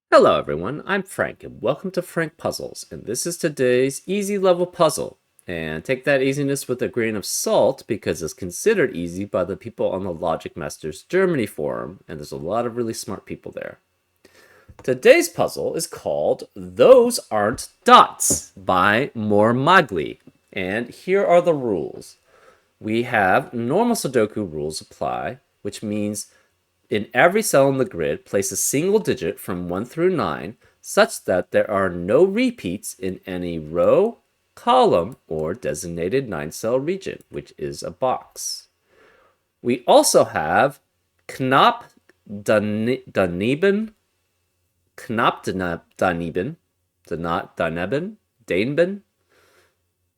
Hello everyone, I'm Frank and welcome to Frank Puzzles, and this is today's easy level puzzle. And take that easiness with a grain of salt because it's considered easy by the people on the Logic Masters Germany forum, and there's a lot of really smart people there. Today's puzzle is called Those Aren't Dots by Mormagli, and here are the rules. We have normal Sudoku rules apply, which means in every cell in the grid, place a single digit from 1 through 9 such that there are no repeats in any row, column, or designated 9-cell region, which is a box. We also have Knop daneben, Knop daneben, Daneben,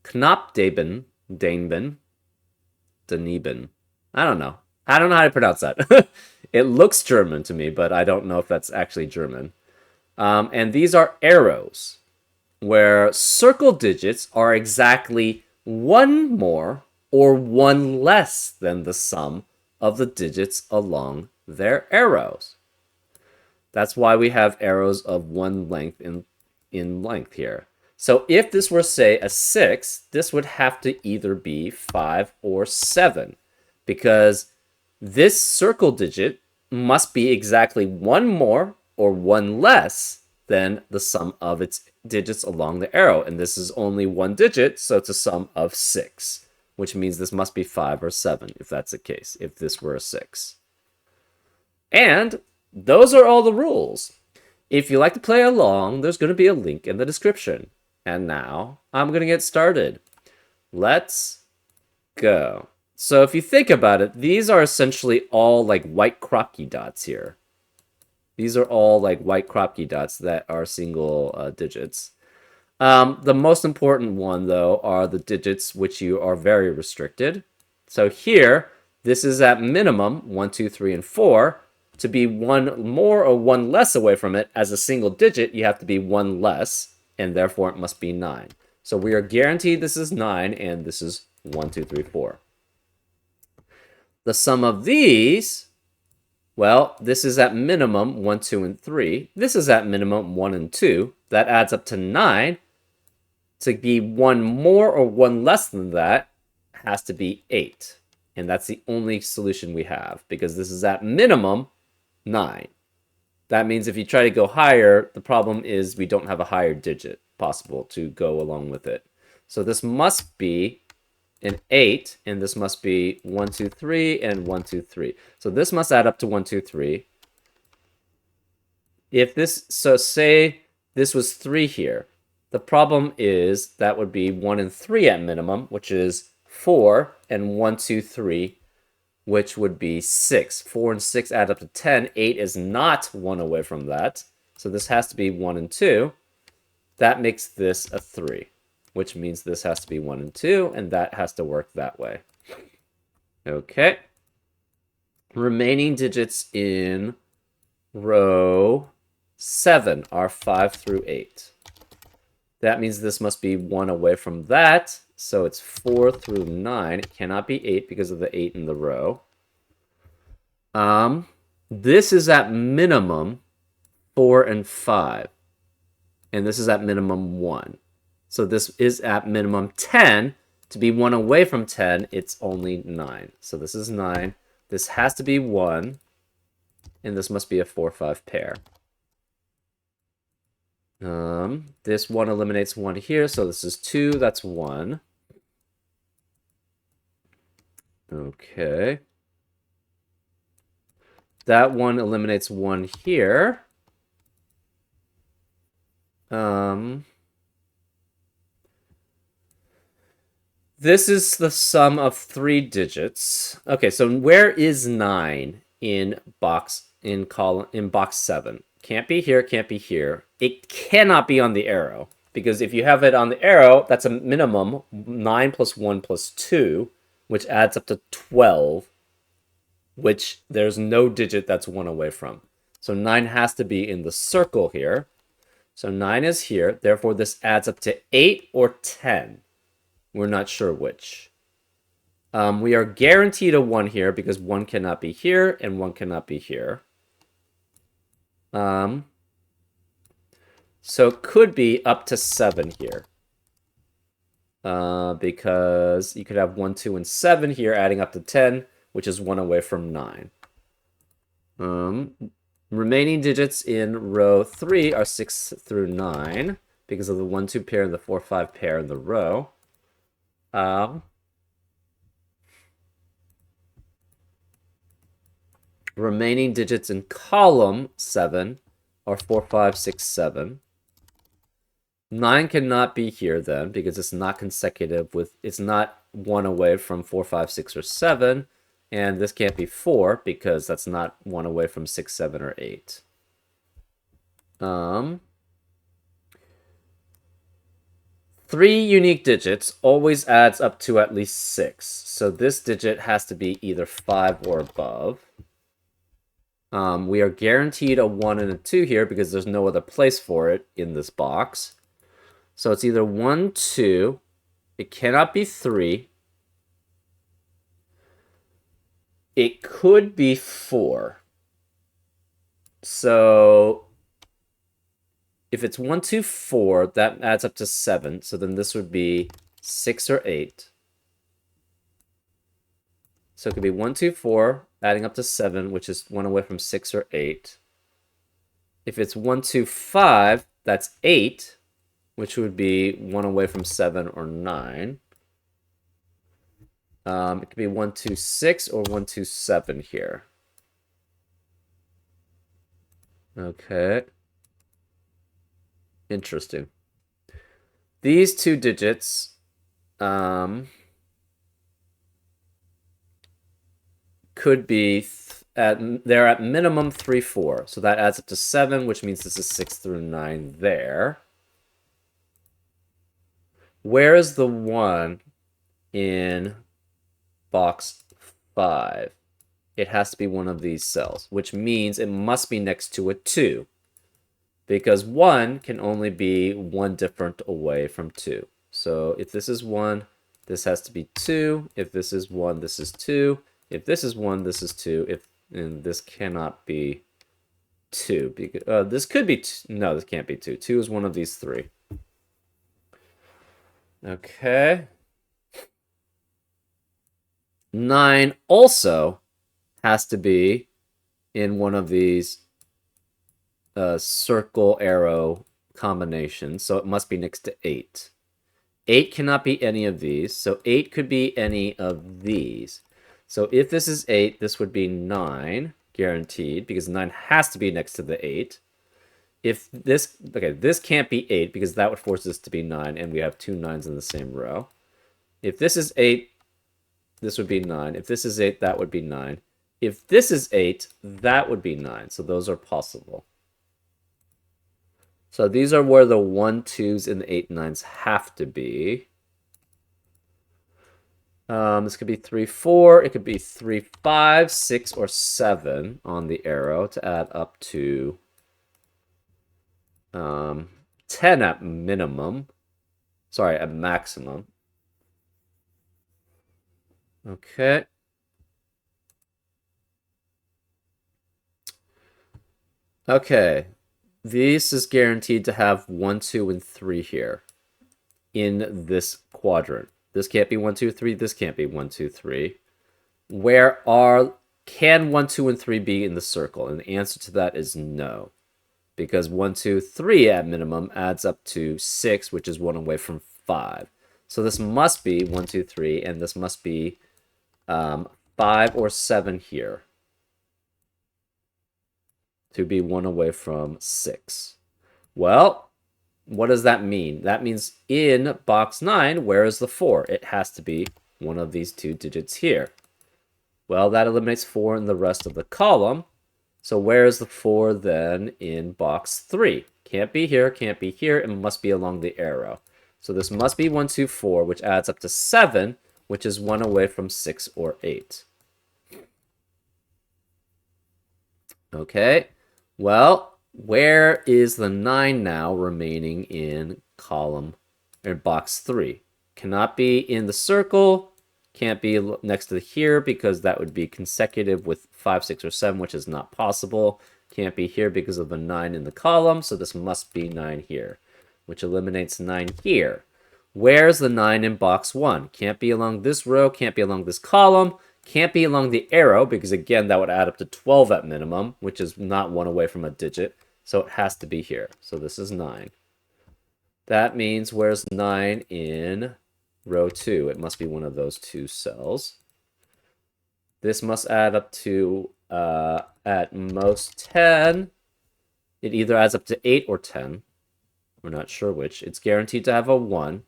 Knop daneben, I don't know. I don't know how to pronounce that. It looks German to me, but I don't know if that's actually German. And these are arrows, where circle digits are exactly one more or one less than the sum of the digits along their arrows. That's why we have arrows of one length in length here. So if this were, say, a 6, this would have to either be 5 or 7, because this circle digit must be exactly one more or one less than the sum of its digits along the arrow. And this is only one digit, so it's a sum of 6, which means this must be 5 or 7 if that's the case, if this were a 6. And those are all the rules. If you like to play along, there's going to be a link in the description. And now I'm going to get started. Let's go. So if you think about it, these are essentially all like white Kropki dots here. These are all like white Kropki dots that are single digits. The most important one, though, are the digits which you are very restricted. So here, this is at minimum 1, 2, 3, and 4. To be one more or one less away from it as a single digit, you have to be one less, and therefore it must be 9. So we are guaranteed this is 9, and this is 1, 2, 3, 4. The sum of these, well, this is at minimum 1, 2, and 3. This is at minimum 1 and 2. That adds up to 9. To be one more or one less than that has to be 8. And that's the only solution we have, because this is at minimum 9. That means if you try to go higher, the problem is we don't have a higher digit possible to go along with it. So this must be an 8, and this must be 1, 2, 3, and 1, 2, 3. So this must add up to 1, 2, 3. If this, so say this was 3 here. The problem is that would be 1 and 3 at minimum, which is 4, and 1, 2, 3, which would be 6. 4 and 6 add up to 10. 8 is not 1 away from that. So this has to be 1 and 2. That makes this a 3, which means this has to be 1 and 2, and that has to work that way. Okay. Remaining digits in row 7 are 5 through 8. That means this must be 1 away from that, so it's 4 through 9. It cannot be 8 because of the 8 in the row. This is at minimum 4 and 5. And this is at minimum 1. So this is at minimum 10. To be 1 away from 10, it's only 9. So this is 9. This has to be 1. And this must be a 4-5 pair. This 1 eliminates 1 here, so this is 2, that's 1. Okay. That 1 eliminates 1 here. This is the sum of 3 digits. Okay, so where is 9 in box 7? Can't be here, can't be here. It cannot be on the arrow, because if you have it on the arrow, that's a minimum 9 plus 1 plus 2, which adds up to 12, which there's no digit that's 1 away from. So 9 has to be in the circle here. So 9 is here, therefore this adds up to 8 or 10. We're not sure which. We are guaranteed a 1 here because 1 cannot be here and 1 cannot be here. So it could be up to 7 here. Because you could have 1, 2, and 7 here, adding up to 10, which is 1 away from 9. Remaining digits in row 3 are 6 through 9, because of the 1, 2 pair and the 4, 5 pair in the row. Remaining digits in column 7 are 4, 5, 6, 7. 9 cannot be here then, because it's not consecutive with, it's not 1 away from 4, 5, 6, or 7. And this can't be 4, because that's not 1 away from 6, 7, or 8. 3 unique digits always adds up to at least 6. So this digit has to be either 5 or above. We are guaranteed a 1 and a 2 here because there's no other place for it in this box. So it's either 1, 2. It cannot be 3. It could be 4. So if it's 1, 2, 4, that adds up to 7. So then this would be 6 or 8. So it could be 1, 2, 4, adding up to 7, which is 1 away from 6 or 8. If it's 1, 2, 5, that's 8, which would be 1 away from 7 or 9. It could be 1, 2, 6 or 1, 2, 7 here. Okay. Interesting. These two digits could be they're at minimum 3, 4. So that adds up to 7, which means this is 6 through 9 there. Where is the 1 in box 5? It has to be one of these cells, which means it must be next to a 2. Because 1 can only be 1 different away from 2. So if this is 1, this has to be 2. If this is 1, this is 2. If this is 1, this is 2. And this cannot be 2. Because, this could be no, this can't be 2. 2 is one of these 3. Okay. 9 also has to be in one of these circle arrow combinations, so it must be next to 8. 8 cannot be any of these, so 8 could be any of these. So if this is 8, this would be 9, guaranteed, because 9 has to be next to the 8. If this, okay, this can't be 8, because that would force this to be 9, and we have 2 9s in the same row. If this is 8, this would be 9. If this is 8, that would be 9. If this is 8, that would be 9. So those are possible. So these are where the 1, 2s, and the 8, 9s have to be. This could be 3, 4. It could be 3, 5, 6, or 7 on the arrow to add up to 10 at minimum. Sorry, at maximum. Okay. Okay. This is guaranteed to have 1, 2, and 3 here in this quadrant. This can't be 1, 2, 3. This can't be 1, 2, 3. Can 1, 2, and 3 be in the circle? And the answer to that is no. Because 1, 2, 3 at minimum adds up to 6, which is 1 away from 5. So this must be 1, 2, 3, and this must be 5 or 7 here to be 1 away from 6. Well, what does that mean? That means in box 9, where is the 4? It has to be one of these 2 digits here. Well, that eliminates 4 in the rest of the column. So where is the 4 then in box 3? Can't be here, can't be here. It must be along the arrow. So this must be 1, 2, 4, which adds up to 7, which is 1 away from 6 or 8. Okay, well, where is the 9 now remaining in column, or box 3? Cannot be in the circle, can't be next to here because that would be consecutive with 5, 6, or 7, which is not possible. Can't be here because of a 9 in the column, so this must be 9 here, which eliminates 9 here. Where's the 9 in box 1? Can't be along this row, can't be along this column, can't be along the arrow, because again, that would add up to 12 at minimum, which is not 1 away from a digit, so it has to be here. So this is 9. That means where's 9 in row 2? It must be one of those two cells. This must add up to, at most 10. It either adds up to 8 or 10. We're not sure which. It's guaranteed to have a 1.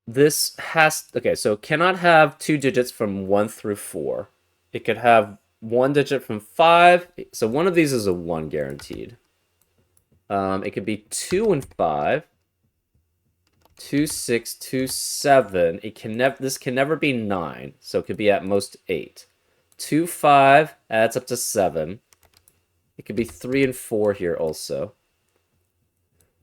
This has... Okay, so it cannot have 2 digits from 1 through 4. It could have 1 digit from 5. So one of these is a 1 guaranteed. It could be 2 and 5. 2, 6, 2, 7. This can never be 9, so it could be at most 8. 2, 5 adds up to 7. It could be 3 and 4 here also.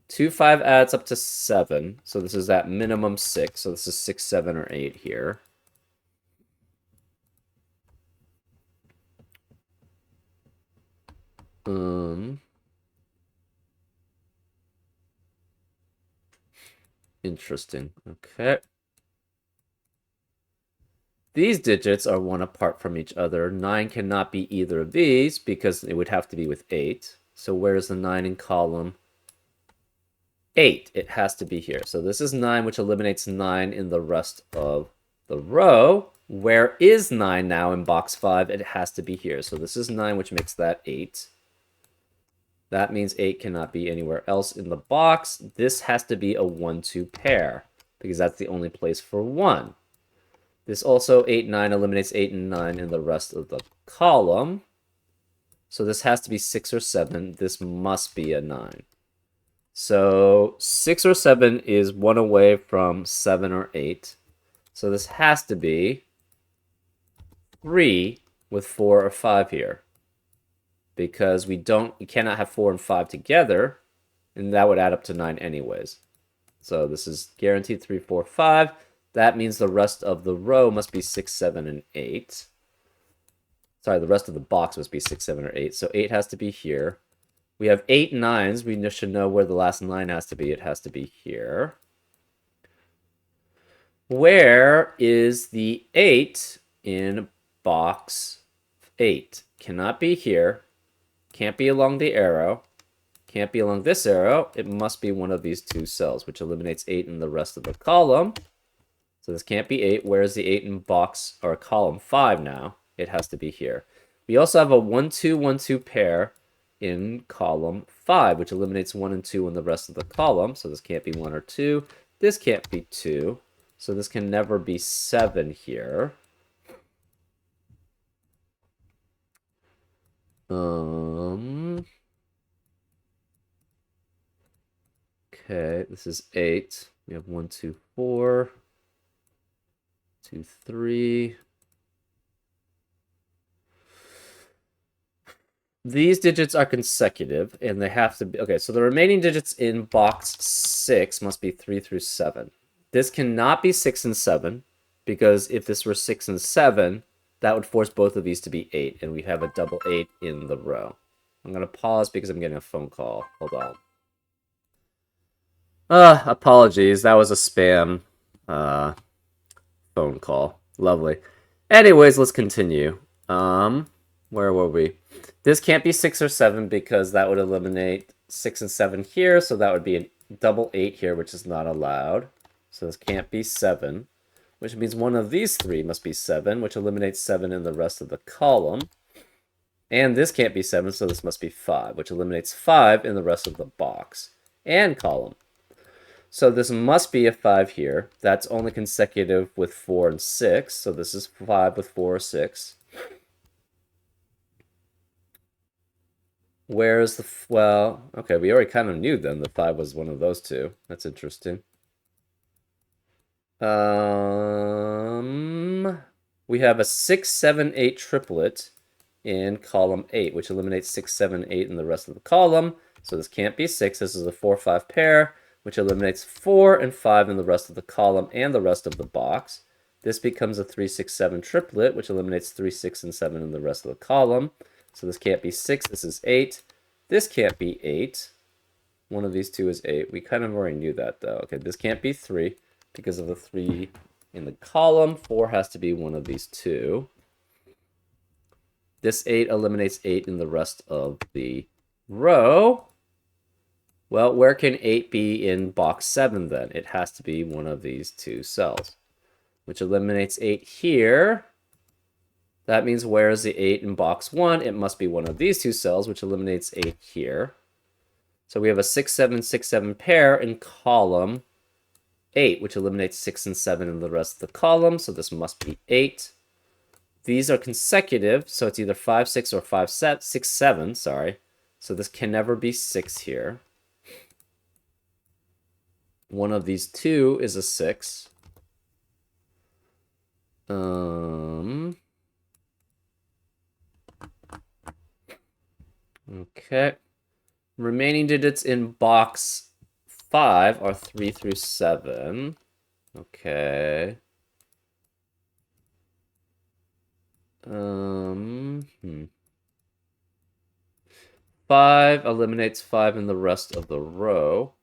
2, 5 adds up to 7, so this is at minimum 6, so this is 6, 7, or 8 here. Interesting. Okay. These digits are 1 apart from each other. 9 cannot be either of these because it would have to be with 8. So where's the 9 in column 8? It has to be here. So this is 9, which eliminates 9 in the rest of the row. Where is 9 now in box 5? It has to be here. So this is 9, which makes that 8. That means 8 cannot be anywhere else in the box. This has to be a 1-2 pair, because that's the only place for 1. This also, 8, 9, eliminates 8 and 9 in the rest of the column. So this has to be 6 or 7. This must be a 9. So 6 or 7 is 1 away from 7 or 8. So this has to be 3 with 4 or 5 here. Because we cannot have 4 and 5 together, and that would add up to 9 anyways. So this is guaranteed 3, 4, 5. That means the rest of the row must be 6, 7, and 8. Sorry, the rest of the box must be 6, 7, or 8. So 8 has to be here. We have 8 9s. We should know where the last 9 has to be. It has to be here. Where is the 8 in box 8? Cannot be here. Can't be along the arrow. Can't be along this arrow. It must be one of these two cells, which eliminates 8 in the rest of the column. So this can't be 8. Where's the 8 in box or column 5 now? It has to be here. We also have a 1-2, 1-2 pair in column 5, which eliminates 1 and 2 in the rest of the column. So this can't be 1 or 2. This can't be 2. So this can never be 7 here. Okay, this is 8. We have 1, 2, 4. 2, 3. These digits are consecutive, and they have to be... Okay, so the remaining digits in box 6 must be 3 through 7. This cannot be 6 and 7, because if this were 6 and 7, that would force both of these to be 8, and we'd have a double 8 in the row. I'm going to pause because I'm getting a phone call. Hold on. Apologies. That was a spam phone call. Lovely. Anyways, let's continue. Where were we? This can't be 6 or 7 because that would eliminate 6 and 7 here, so that would be a double 8 here, which is not allowed. So this can't be 7, which means one of these 3 must be 7, which eliminates 7 in the rest of the column. And this can't be 7, so this must be 5, which eliminates 5 in the rest of the box and column. So this must be a 5 here. That's only consecutive with 4 and 6, so this is 5 with 4 or 6. Where's the... Well, okay, we already kind of knew then the 5 was one of those two. That's interesting. We have a 6, 7, 8 triplet in column 8, which eliminates 6, 7, 8 in the rest of the column. So this can't be 6. This is a 4, 5 pair, which eliminates 4 and 5 in the rest of the column and the rest of the box. This becomes a 3, 6, 7 triplet, which eliminates 3, 6, and 7 in the rest of the column. So this can't be 6, this is 8. This can't be 8. One of these two is 8. We kind of already knew that, though. Okay, this can't be 3 because of the 3 in the column. 4 has to be one of these two. This 8 eliminates 8 in the rest of the row. Well, where can 8 be in box 7 then? It has to be one of these two cells, which eliminates 8 here. That means where is the 8 in box 1? It must be one of these two cells, which eliminates 8 here. So we have a 6, 7, 6, 7 pair in column 8, which eliminates 6 and 7 in the rest of the column. So this must be 8. These are consecutive, so it's either 5, 6, or 5, 6, 7, sorry. So this can never be 6 here. One of these two is a 6. Okay. Remaining digits in box 5 are 3 through 7. Okay. 5 eliminates 5 in the rest of the row.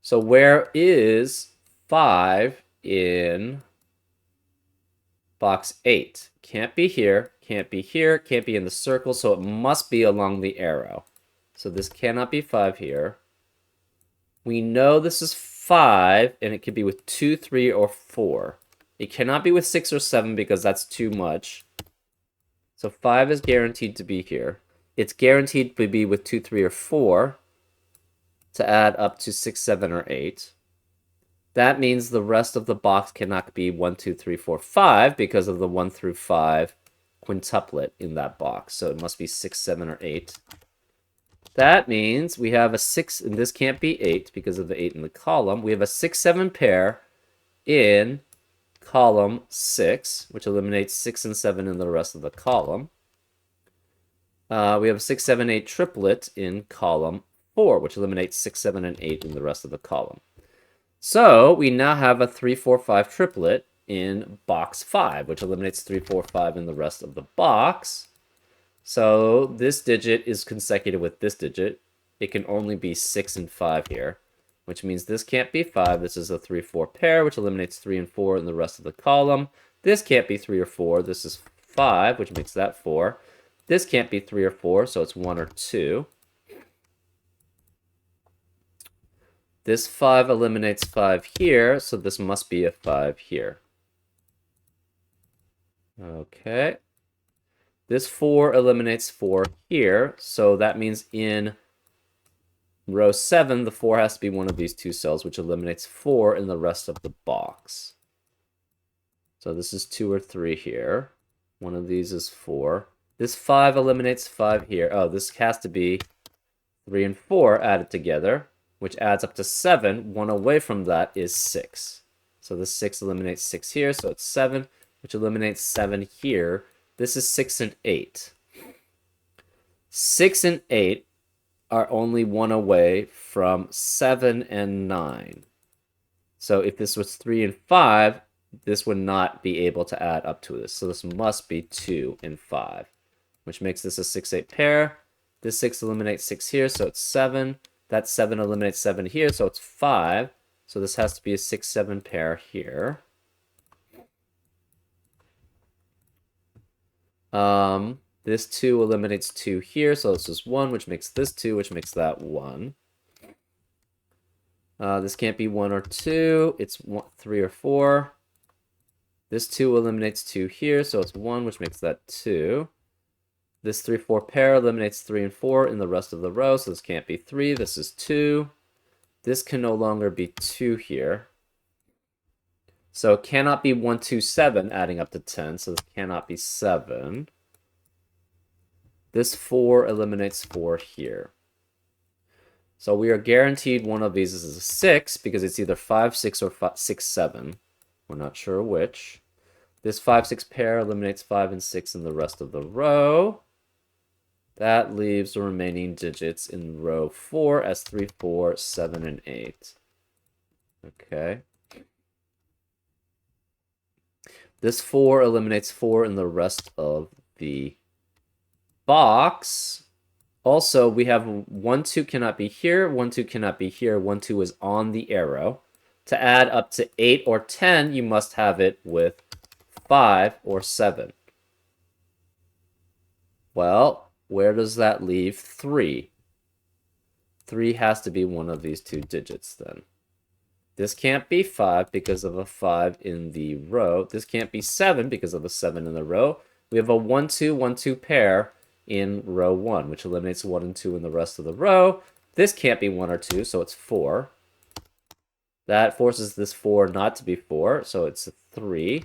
So where is 5 in box 8? Can't be here, can't be here, can't be in the circle, so it must be along the arrow. So this cannot be 5 here. We know this is 5, and it could be with 2, 3, or 4. It cannot be with 6 or 7 because that's too much. So 5 is guaranteed to be here. It's guaranteed to be with 2, 3, or 4 to add up to 6, 7, or 8. That means the rest of the box cannot be 1, 2, 3, 4, 5 because of the 1 through 5 quintuplet in that box. So it must be 6, 7, or 8. That means we have a 6, and this can't be 8 because of the 8 in the column. We have a 6, 7 pair in column 6, which eliminates 6 and 7 in the rest of the column. We have a 6, 7, 8 triplet in column 4, which eliminates 6, 7, and 8 in the rest of the column. So we now have a 3, 4, 5 triplet in box 5, which eliminates 3, 4, 5 in the rest of the box. So this digit is consecutive with this digit. It can only be 6 and 5 here, which means this can't be 5. This is a 3, 4 pair, which eliminates 3 and 4 in the rest of the column. This can't be 3 or 4. This is 5, which makes that 4. This can't be 3 or 4, so it's 1 or 2. This 5 eliminates 5 here, so this must be a 5 here. Okay. This 4 eliminates 4 here, so that means in row 7, the 4 has to be one of these two cells, which eliminates 4 in the rest of the box. So this is 2 or 3 here. One of these is 4. This 5 eliminates 5 here. Oh, this has to be 3 and 4 added together, which adds up to 7. 1 away from that is 6. So this 6 eliminates 6 here, so it's 7, which eliminates 7 here. This is 6 and 8. 6 and 8 are only 1 away from 7 and 9. So if this was 3 and 5, this would not be able to add up to this. So this must be 2 and 5, which makes this a 6, 8 pair. This 6 eliminates 6 here, so it's 7. That 7 eliminates 7 here, so it's 5. So this has to be a 6, 7 pair here. This 2 eliminates 2 here, so this is 1, which makes this 2, which makes that 1. This can't be 1 or 2. It's 3 or 4. This 2 eliminates 2 here, so it's 1, which makes that 2. This 3, 4 pair eliminates 3 and 4 in the rest of the row, so this can't be 3. This is 2. This can no longer be 2 here. So it cannot be 1, 2, 7 adding up to 10, so this cannot be 7. This 4 eliminates 4 here. So we are guaranteed one of these is a 6 because it's either 5, 6, or 6, 7. We're not sure which. This 5, 6 pair eliminates 5 and 6 in the rest of the row. That leaves the remaining digits in row 4 as 3, 4, 7, and 8. Okay. This 4 eliminates 4 in the rest of the box. Also, we have 1, 2 cannot be here, 1, 2 cannot be here, 1, 2 is on the arrow. To add up to 8 or 10, you must have it with 5 or 7. Well, where does that leave 3? 3 has to be one of these two digits then. This can't be 5 because of a 5 in the row. This can't be 7 because of a 7 in the row. We have a 1, 2, 1, 2 pair in row 1, which eliminates 1 and 2 in the rest of the row. This can't be 1 or 2, so it's 4. That forces this 4 not to be 4, so it's a 3.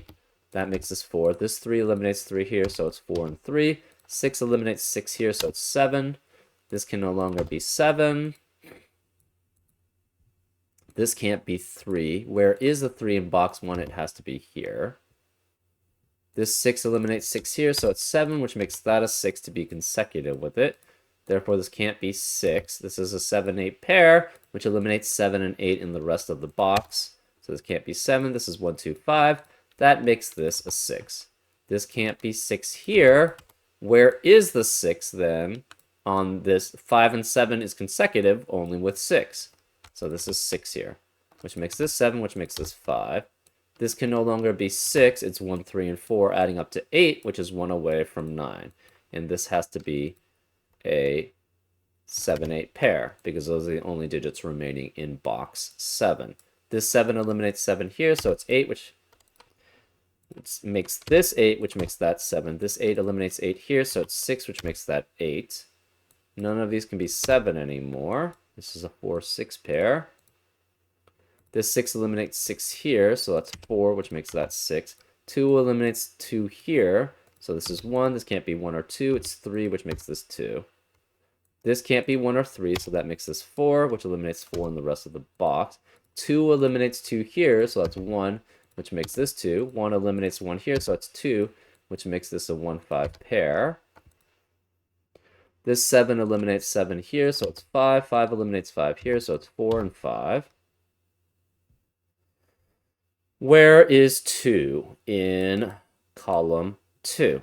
That makes this 4. This 3 eliminates 3 here, so it's 4 and 3. 6 eliminates 6 here, so it's 7. This can no longer be 7. This can't be 3. Where is the 3 in box 1? It has to be here. This 6 eliminates 6 here, so it's 7, which makes that a 6 to be consecutive with it. Therefore, this can't be 6. This is a 7-8 pair, which eliminates 7 and 8 in the rest of the box. So this can't be 7. This is 1, 2, 5. That makes this a 6. This can't be 6 here. Where is the 6 then? On this 5 and 7 is consecutive only with 6. So this is 6 here, which makes this 7, which makes this 5. This can no longer be 6. It's 1, 3, and 4, adding up to 8, which is 1 away from 9. And this has to be a 7-8 pair, because those are the only digits remaining in box 7. This 7 eliminates 7 here, so it's 8, which makes this 8, which makes that 7. This 8 eliminates 8 here, so it's 6, which makes that 8. None of these can be 7 anymore. This is a 4-6 pair. This 6 eliminates 6 here, so that's 4, which makes that 6. 2 eliminates 2 here, so this is 1. This can't be 1 or 2. It's 3, which makes this 2. This can't be 1 or 3, so that makes this 4, which eliminates 4 in the rest of the box. 2 eliminates 2 here, so that's 1, which makes this 2. 1 eliminates 1 here, so that's 2, which makes this a 1-5 pair. This 7 eliminates 7 here, so it's 5. 5 eliminates 5 here, so it's 4 and 5. Where is 2 in column 2?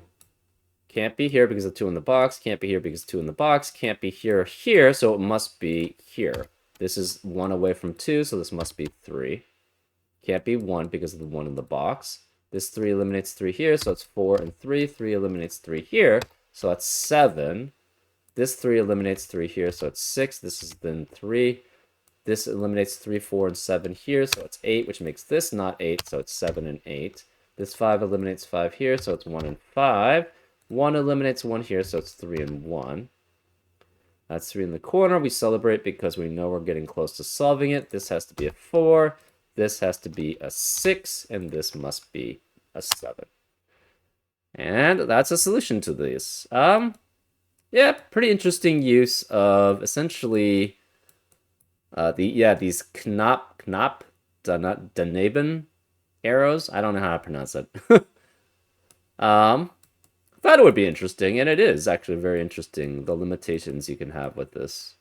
Can't be here because of 2 in the box. Can't be here because of 2 in the box. Can't be here or here, so it must be here. This is 1 away from 2, so this must be 3. Can't be 1 because of the 1 in the box. This 3 eliminates 3 here, so it's 4 and 3. 3 eliminates 3 here, so that's 7. This 3 eliminates 3 here, so it's 6. This is then 3. This eliminates 3, 4, and 7 here, so it's 8, which makes this not 8, so it's 7 and 8. This 5 eliminates 5 here, so it's 1 and 5. 1 eliminates 1 here, so it's 3 and 1. That's 3 in the corner. We celebrate because we know we're getting close to solving it. This has to be a 4. This has to be a 6, and this must be a 7. And that's a solution to this. Yeah, pretty interesting use of essentially these Knop daneben arrows. I don't know how to pronounce it. Thought it would be interesting, and it is actually very interesting, the limitations you can have with this.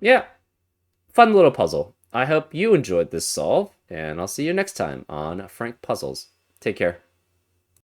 Yeah, fun little puzzle. I hope you enjoyed this solve, and I'll see you next time on Frank Puzzles. Take care.